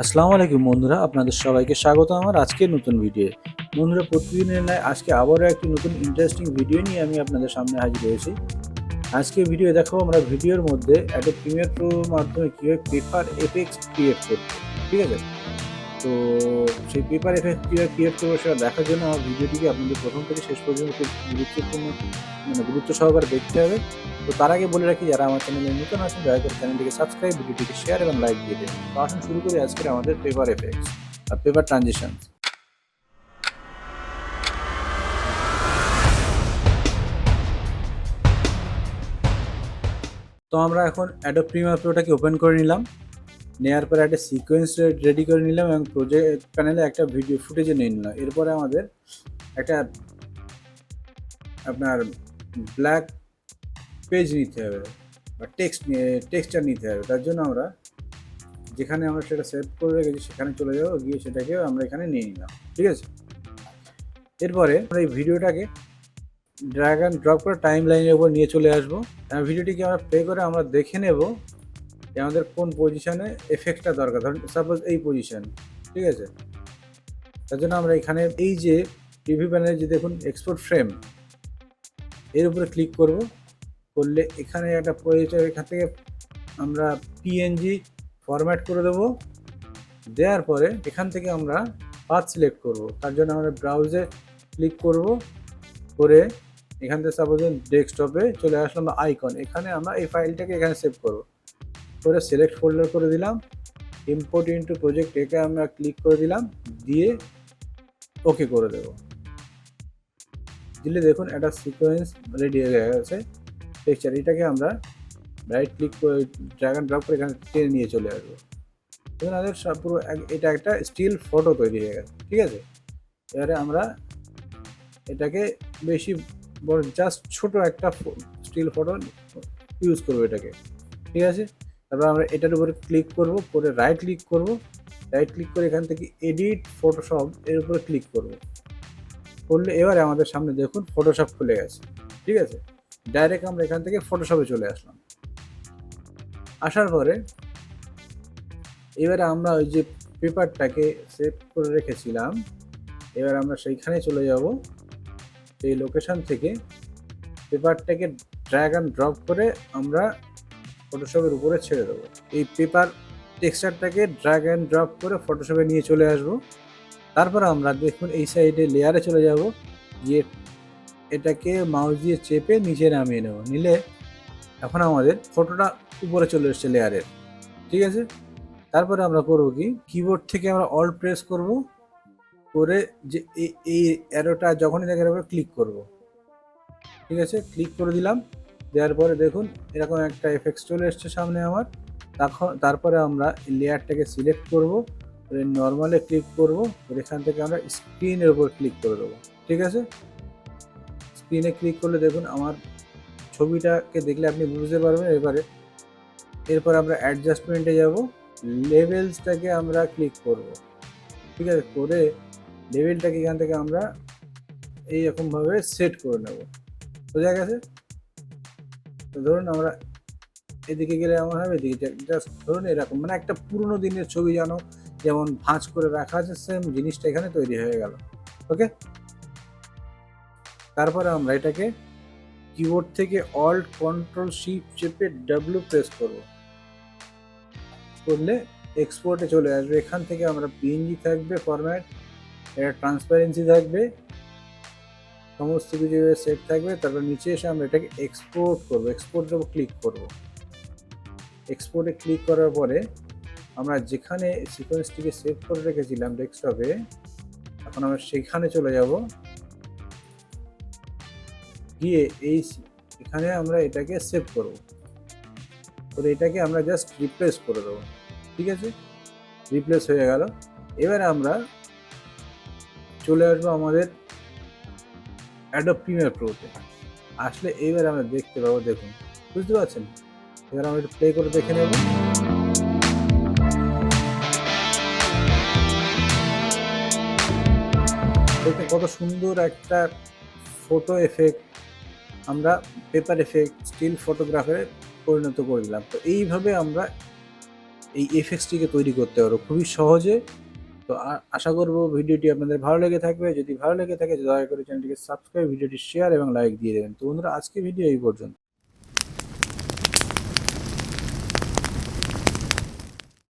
আসসালামু আলাইকুম বন্ধুরা, আপনাদের সবাইকে স্বাগত আমার আজকের নতুন ভিডিও। বন্ধুরা, প্রতিদিনের ন্যায় আজকে আবারও একটি নতুন ইন্টারেস্টিং ভিডিও নিয়ে আমি আপনাদের সামনে হাজির হয়েছি। আজকে ভিডিও দেখো আমরা ভিডিওর মধ্যে অ্যাডোব প্রিমিয়ার প্রোর মাধ্যমে কীভাবে পেপার এফেক্টস ক্রিয়েট করতে, ঠিক আছে? তো সেই পেপার এফেক্ট কীভাবে ক্রিয়েট করবো সেটা দেখার জন্য আমার ভিডিওটিকে আপনাদের প্রথম থেকে শেষ পর্যন্ত খুব গুরুত্বপূর্ণ গুরুত্ব সহকারে দেখতে হবে। তো তার আগে বলে রাখি, যারা আমার চ্যানেলে নতুন আছেন দয়া করে চ্যানেলটিকে সাবস্ক্রাইব, ভিডিওটিকে শেয়ার এবং লাইক দিয়ে দেবেন। তো আসুন শুরু করি আজকের আমাদের পেপার এফেক্টস আর পেপার ট্রানজিশন। তো আমরা এখন অ্যাডোব প্রিমিয়ার প্রোটাকে ওপেন করে নিলাম, নেওয়ার পরে একটা সিকোয়েন্স রেডি করে নিলাম এবং প্রজেক্ট প্যানেলে একটা ভিডিও ফুটেজে নিয়ে নিলাম। এরপরে আমাদের একটা আপনার ব্ল্যাক পেজ নিতে হবে বা টেক্সচার নিতে হবে। তার জন্য আমরা যেখানে আমরা সেটা সেভ করে রেখেছি সেখানে চলে যাবো, গিয়ে সেটাকে আমরা এখানে নিয়ে নিলাম, ঠিক আছে? এরপরে আমরা এই ভিডিওটাকে ড্র্যাগ অ্যান্ড ড্রপ করে টাইম লাইনের উপর নিয়ে চলে আসবো। ভিডিওটিকে আমরা প্লে করে আমরা দেখে নেব যে আমাদের কোন পজিশনে এফেক্টটা দরকার। ধরুন সাপোজ এই পজিশন, ঠিক আছে? তার জন্য আমরা এখানে এই যে প্রিভিউ প্যানেলে যে দেখুন এক্সপোর্ট ফ্রেম, এর উপরে ক্লিক করব। করলে এখানে একটা পজিশন, এখান থেকে আমরা পিএনজি ফরম্যাট করে দেবো। দেওয়ার পরে এখান থেকে আমরা পাথ সিলেক্ট করব। তার জন্য আমরা ব্রাউজে ক্লিক করব, করে এখান থেকে সাপোজ ডেস্কটপে চলে আসলাম আইকন, এখানে আমরা এই ফাইলটাকে এখানে সেভ করব। করে সিলেক্ট ফোল্ডার করে দিলাম, ইম্পোর্ট ইনটু প্রজেক্ট, একে আমরা ক্লিক করে দিলাম, দিয়ে ওকে করে দেব। দিলে দেখুন একটা সিকোয়েন্স রেডি হয়ে গেছে টেক্সচার। এটাকে আমরা রাইট ক্লিক করে ড্র্যাগ অ্যান্ড ড্রপ করে এখানে টেনে নিয়ে চলে আসবো। দেখুন আমাদের পুরো এটা একটা স্টিল ফটো তৈরি হয়ে গেছে, ঠিক আছে? এবারে আমরা এটাকে বেশি বড়, জাস্ট ছোট একটা স্টিল ফটো ইউজ করবো এটাকে, ঠিক আছে? তারপর আমরা এটার উপরে ক্লিক করব, করে রাইট ক্লিক করব, রাইট ক্লিক করে এখান থেকে এডিট ফটোশপ এর উপরে ক্লিক করব। করলে এবারে আমাদের সামনে দেখুন ফটোশপ খুলে গেছে, ঠিক আছে? ডাইরেক্ট আমরা এখান থেকে ফটোশপে চলে আসলাম। আসার পরে এবারে আমরা ওই যে পেপারটাকে সেভ করে রেখেছিলাম, এবার আমরা সেইখানে চলে যাব। এই লোকেশন থেকে পেপারটাকে ড্র্যাগ অ্যান্ড ড্রপ করে আমরা ফটোশপের উপরে ছেড়ে দেবো। এই পেপার টেক্সচারটাকে ড্র্যাগ অ্যান্ড ড্রপ করে ফটোশপে নিয়ে চলে আসব। তারপর আমরা দেখুন এই সাইডে লেয়ারে চলে যাব, গিয়ে এটাকে মাউস দিয়ে চেপে নিচে নামিয়ে নেব। নিলে এখন আমাদের ফটোটা উপরে চলে এসছে লেয়ারের, ঠিক আছে? তারপরে আমরা করব কি, কিবোর্ড থেকে আমরা অল্ট প্রেস করব, করে যে এই অ্যারোটা যখনই দেখে এর উপরে ক্লিক করব, ঠিক আছে? ক্লিক করে দিলাম। দেওয়ার পরে দেখুন এরকম একটা এফেক্টস চলে এসছে সামনে আমার। তারপরে আমরা লেয়ারটাকে সিলেক্ট করব, নর্মালে ক্লিক করব, এখান থেকে আমরা স্ক্রিনের উপর ক্লিক করে দেবো, ঠিক আছে? স্ক্রিনে ক্লিক করলে দেখুন আমার ছবিটাকে দেখলে আপনি বুঝতে পারবেন। এরপর আমরা অ্যাডজাস্টমেন্টে যাব, লেভেলসটাকে আমরা ক্লিক করব, ঠিক আছে? করে লেভেলটাকে এখান থেকে আমরা এইরকমভাবে সেট করে নেব, বোঝা গেছে? তো ধরুন আমরা এদিকে গেলে এমন হবে, এদিকে জাস্ট ধরুন এরকম, মানে একটা পুরোনো দিনের ছবি যেমন ভাঁজ করে রাখা আছে, সেম জিনিসটা এখানে তৈরি হয়ে গেল। ওকে, তারপরে আমরা এটাকে কিবোর্ড থেকে অল্ট কন্ট্রোল শিফট চেপে ডাব্লিউ প্রেস করব। করলে এক্সপোর্টে চলে আসবে। এখান থেকে আমরা পিএনজি থাকবে ফরম্যাট, এটা ট্রান্সপারেন্সি থাকবে, সমস্ত কিছু সেট থাকবে। তারপর নিচে এসে আমরা এটাকে এক্সপোর্ট করবো, এক্সপোর্টের উপর ক্লিক করব। এক্সপোর্টে ক্লিক করার পরে আমরা যেখানে সিকোয়েন্সটিকে সেভ করে রেখেছিলাম ডেস্কটপে, এখন আমরা সেখানে চলে যাব। গিয়ে এখানে আমরা এটাকে সেভ করব, করে এটাকে আমরা জাস্ট রিপ্লেস করে দেবো, ঠিক আছে? রিপ্লেস হয়ে গেল। এবারে আমরা চলে আসবো আমাদের অ্যাডোব প্রিমিয়ার প্রোতে। আসলে এইবার আমরা দেখতে পাবো, দেখুন বুঝতে পারছেন? এবার আমরা একটু প্লে করে দেখে নেব। দেখতে কত সুন্দর একটা ফটো এফেক্ট আমরা পেপার এফেক্ট স্টিল ফটোগ্রাফে পরিণত করে দিলাম। তো এইভাবে আমরা এই এফেক্টসটিকে তৈরি করতে পারবো খুবই সহজে। তো আশা করব ভিডিওটি আপনাদের ভালো লেগে থাকবে। যদি ভালো লেগে থাকে দয়া করে চ্যানেলটিকে সাবস্ক্রাইব, ভিডিওটি শেয়ার এবং লাইক দিয়ে দেবেন। তো বন্ধুরা, আজকে ভিডিও এই পর্যন্ত।